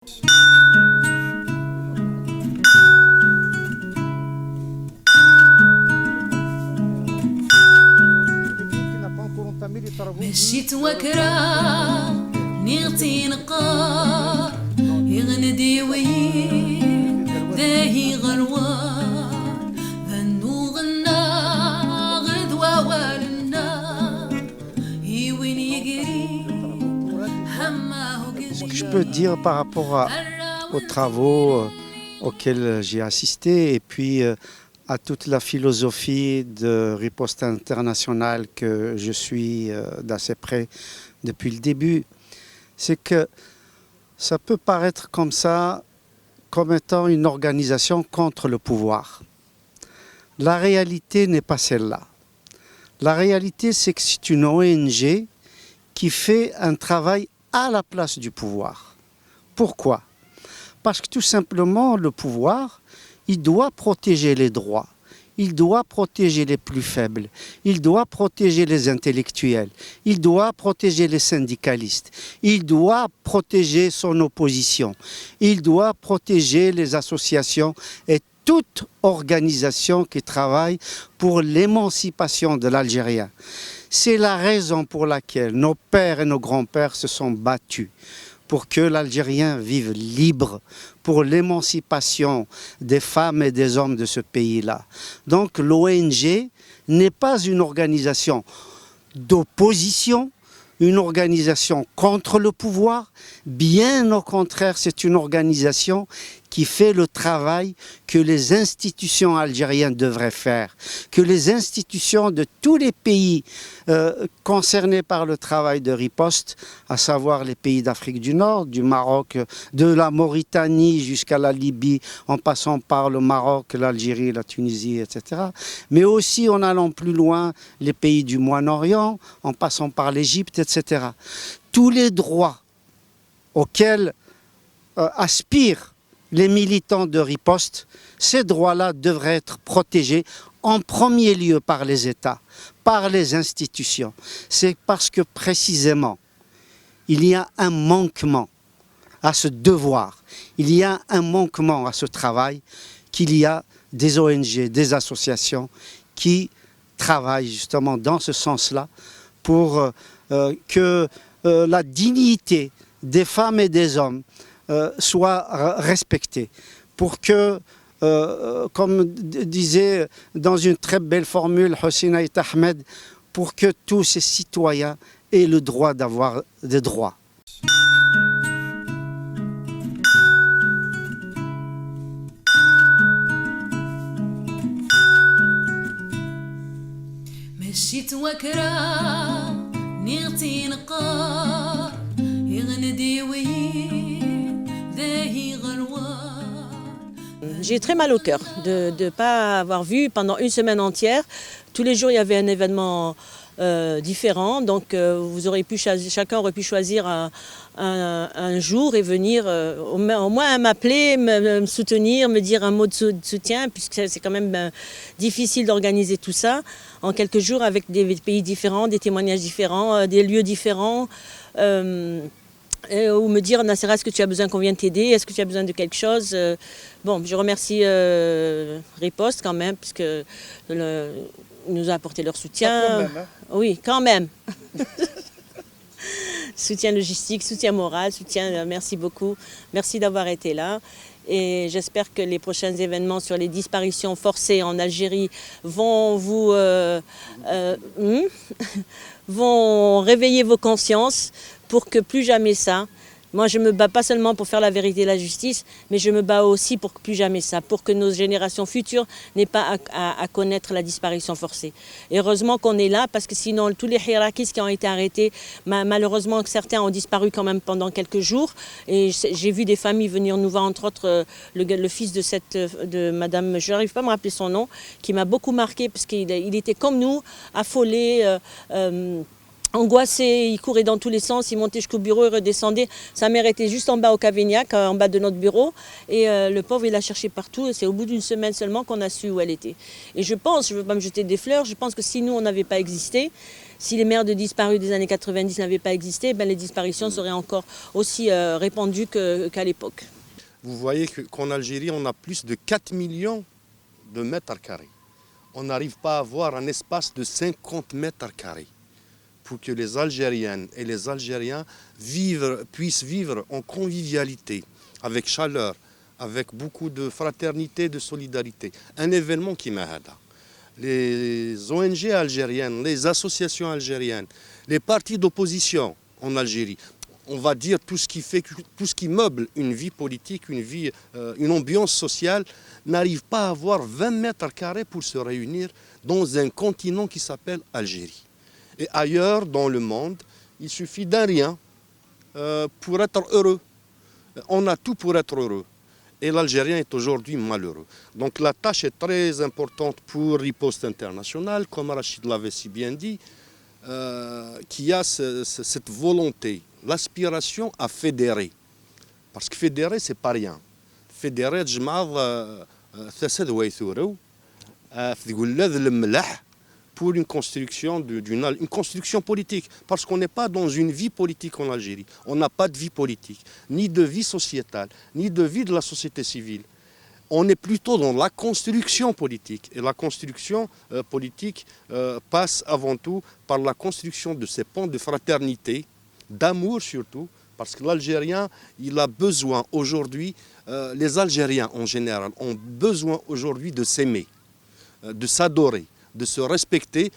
مشيت وكرا نيغتي نقار يغندي وين ذاهي غروار ذنو غنا غدوة والنا يوين يقري همه Ce que je peux dire par rapport aux travaux auxquels j'ai assisté et puis à toute la philosophie de riposte internationale que je suis d'assez près depuis le début, c'est que ça peut paraître comme ça, comme étant une organisation contre le pouvoir. La réalité n'est pas celle-là. La réalité, c'est que c'est une ONG qui fait un travail à la place du pouvoir. Pourquoi? Parce que tout simplement, le pouvoir, il doit protéger les droits, il doit protéger les plus faibles, il doit protéger les intellectuels, il doit protéger les syndicalistes, il doit protéger son opposition, il doit protéger les associations et toute organisation qui travaille pour l'émancipation de l'Algérien. C'est la raison pour laquelle nos pères et nos grands-pères se sont battus pour que l'Algérien vive libre, pour l'émancipation des femmes et des hommes de ce pays-là. Donc l'ONG n'est pas une organisation d'opposition, une organisation contre le pouvoir, bien au contraire, c'est une organisation qui fait le travail que les institutions algériennes devraient faire, que les institutions de tous les pays concernés par le travail de riposte, à savoir les pays d'Afrique du Nord, du Maroc, de la Mauritanie jusqu'à la Libye, en passant par le Maroc, l'Algérie, la Tunisie, etc. Mais aussi en allant plus loin, les pays du Moyen-Orient, en passant par l'Égypte, etc. Tous les droits auxquels aspirent les militants de riposte, ces droits-là devraient être protégés en premier lieu par les États, par les institutions. C'est parce que précisément, il y a un manquement à ce devoir, il y a un manquement à ce travail, qu'il y a des ONG, des associations qui travaillent justement dans ce sens-là pour que la dignité des femmes et des hommes soit respectée, pour que, comme disait dans une très belle formule Hossein Ait Ahmed, pour que tous ces citoyens aient le droit d'avoir des droits. مشيت وكرا نيغتي نقار يغندي وين ذاهي غروار. J'ai très mal au cœur de ne pas avoir vu pendant une semaine entière. Tous les jours, il y avait un événement différent. Donc, chacun aurait pu choisir un jour et venir au moins m'appeler, me soutenir, me dire un mot de soutien, puisque c'est quand même difficile d'organiser tout ça en quelques jours avec des pays différents, des témoignages différents, des lieux différents. Ou me dire, Nassera, est-ce que tu as besoin qu'on vienne t'aider? Est-ce que tu as besoin de quelque chose? Bon, je remercie Riposte quand même, puisque nous a apporté leur soutien. Quand même, hein? Oui, quand même. Soutien logistique, soutien moral, merci beaucoup. Merci d'avoir été là. Et j'espère que les prochains événements sur les disparitions forcées en Algérie vont vont réveiller vos consciences pour que plus jamais ça. Moi, je me bats pas seulement pour faire la vérité et la justice, mais je me bats aussi pour que plus jamais ça, pour que nos générations futures n'aient pas à connaître la disparition forcée. Et heureusement qu'on est là, parce que sinon, tous les hirakis qui ont été arrêtés, malheureusement, certains ont disparu quand même pendant quelques jours. Et j'ai vu des familles venir nous voir, entre autres le fils de Madame, je n'arrive pas à me rappeler son nom, qui m'a beaucoup marqué, parce qu'il était comme nous, affolé, angoissé, il courait dans tous les sens, il montait jusqu'au bureau, il redescendait. Sa mère était juste en bas au Cavignac, en bas de notre bureau. Et le pauvre, il l'a cherché partout. Et c'est au bout d'une semaine seulement qu'on a su où elle était. Et je pense, je ne veux pas me jeter des fleurs, je pense que si nous, on n'avait pas existé, Si les mères de disparus des années 90 n'avaient pas existé, les disparitions seraient encore aussi répandues qu'à l'époque. Vous voyez qu'en Algérie, on a plus de 4 millions de mètres carrés. On n'arrive pas à avoir un espace de 50 mètres carrés pour que les Algériennes et les Algériens puissent vivre en convivialité, avec chaleur, avec beaucoup de fraternité, de solidarité. Un événement qui m'a aidé. Les ONG algériennes, les associations algériennes, les partis d'opposition en Algérie, on va dire tout ce qui meuble une vie politique, une ambiance sociale, n'arrive pas à avoir 20 mètres carrés pour se réunir dans un continent qui s'appelle Algérie. Et ailleurs dans le monde, il suffit d'un rien pour être heureux. On a tout pour être heureux. Et l'Algérien est aujourd'hui malheureux. Donc la tâche est très importante pour Riposte Internationale, comme Rachid l'avait si bien dit, qui a cette volonté, l'aspiration à fédérer. Parce que fédérer, c'est pas rien. Fédérer, pour une construction politique. Parce qu'on n'est pas dans une vie politique en Algérie. On n'a pas de vie politique, ni de vie sociétale, ni de vie de la société civile. On est plutôt dans la construction politique. Et la construction politique passe avant tout par la construction de ces ponts de fraternité, d'amour surtout, parce que l'Algérien, il a besoin aujourd'hui, les Algériens en général, ont besoin aujourd'hui de s'aimer, de s'adorer, de se respecter.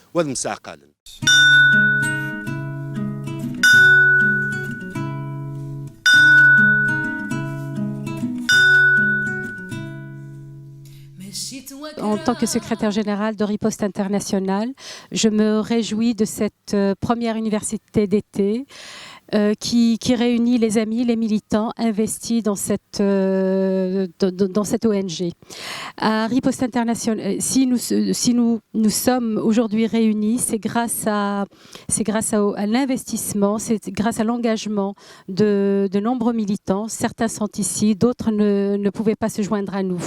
En tant que secrétaire générale de Riposte Internationale, je me réjouis de cette première université d'été qui réunit les amis, les militants investis dans cette ONG. À Riposte Internationale, si nous sommes aujourd'hui réunis, c'est grâce à l'investissement, c'est grâce à l'engagement de nombreux militants. Certains sont ici, d'autres ne pouvaient pas se joindre à nous.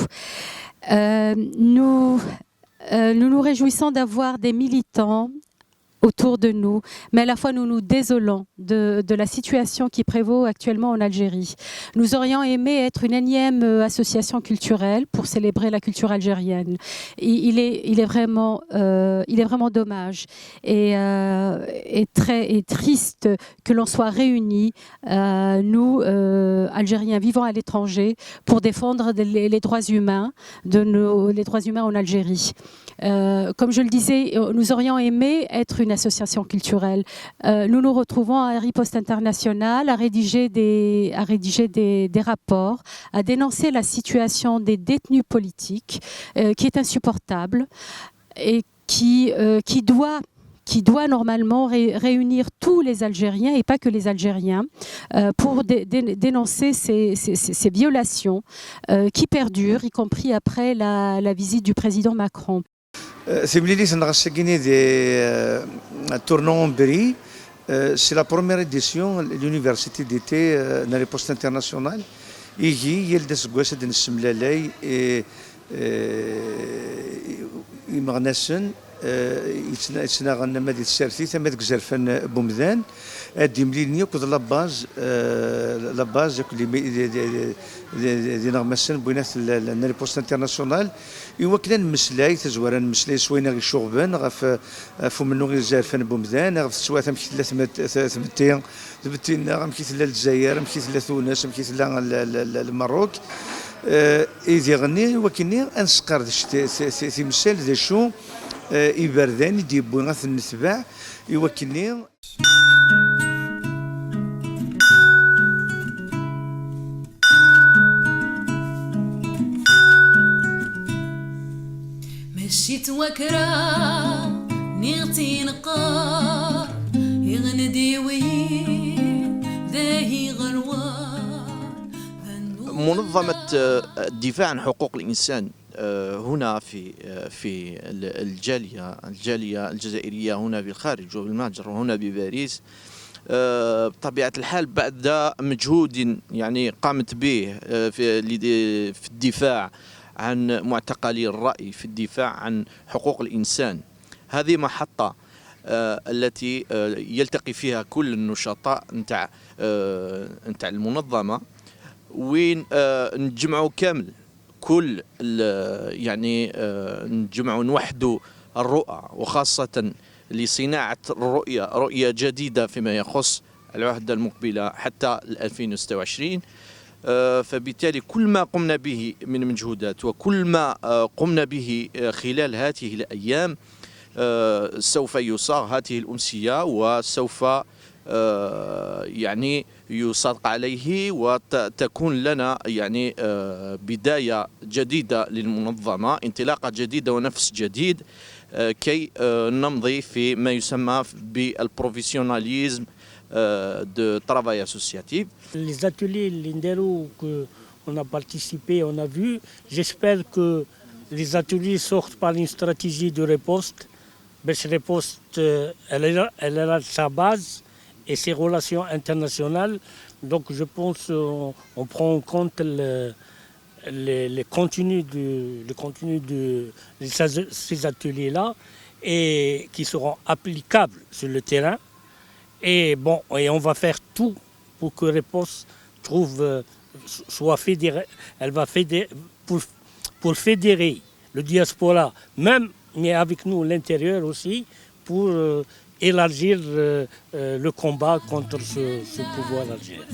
Nous nous réjouissons d'avoir des militants autour de nous, mais à la fois nous nous désolons de la situation qui prévaut actuellement en Algérie. Nous aurions aimé être une énième association culturelle pour célébrer la culture algérienne. Il est vraiment dommage et triste que l'on soit réunis, nous, Algériens vivant à l'étranger, pour défendre les droits humains, les droits humains en Algérie. Comme je le disais, nous aurions aimé être une association culturelle. Nous nous retrouvons à Riposte Internationale à rédiger des rapports, à dénoncer la situation des détenus politiques qui est insupportable et qui doit normalement réunir tous les Algériens et pas que les Algériens pour dénoncer ces violations qui perdurent, y compris après la visite du président Macron. C'est la première édition de l'université d'été de Riposte Internationale. يجي يلدس قواسد السملالي يمغنسن يتسناغن مادي السارثي ثم ذاك زرفان بومدان ادي مليني وكذ لاباز دي نغمسن بوينات الريبوست انترناسيونال يوكلن مسلاي تزوران مسلاي سوينا غي شغبان غف فمنو غير زرفان بومدان غف سواث مشي ثلاث ثبتين غمشي ثلا الجزائر مشي ثلا تونس مشي ثلا المروك إذا غني وكني أنسقر في مسال ذا شو إبرداني ديبو غاث النتباع يوكني مشيت وكرا نغتي نقار يغندي وين ذاهي غروار. منظمة الدفاع عن حقوق الإنسان هنا في الجالية الجزائرية هنا بالخارج وبالمهجر وهنا بباريس بطبيعة الحال بعد مجهود يعني قامت به في الدفاع عن معتقلي الرأي، في الدفاع عن حقوق الإنسان. هذه محطة التي يلتقي فيها كل النشطاء نتاع المنظمة، وين نجمعوا كامل كل يعني نجمعوا نوحدوا الرؤى، وخاصة لصناعة رؤية جديدة فيما يخص العهدة المقبلة حتى 2026. فبالتالي كل ما قمنا به من مجهودات وكل ما قمنا به خلال هذه الأيام سوف يصاغ هذه الأمسية، وسوف يعني يصادق عليه، وتكون لنا يعني بداية جديدة للمنظمة، انطلاقة جديدة ونفس جديد كي نمضي في ما يسمى بالبروفيسيوناليزم de travail associatif. Les ateliers Lindero qu'on a participé, on a vu, j'espère que les ateliers sortent par une stratégie de riposte. Cette riposte, elle a sa base et ses relations internationales. Donc je pense qu'on prend en compte le contenu de ces ateliers-là et qui seront applicables sur le terrain. Et bon, et on va faire tout pour que Riposte soit fédérée. Elle va fédérer pour fédérer le diaspora, même mais avec nous l'intérieur aussi, pour élargir le combat contre ce pouvoir algérien.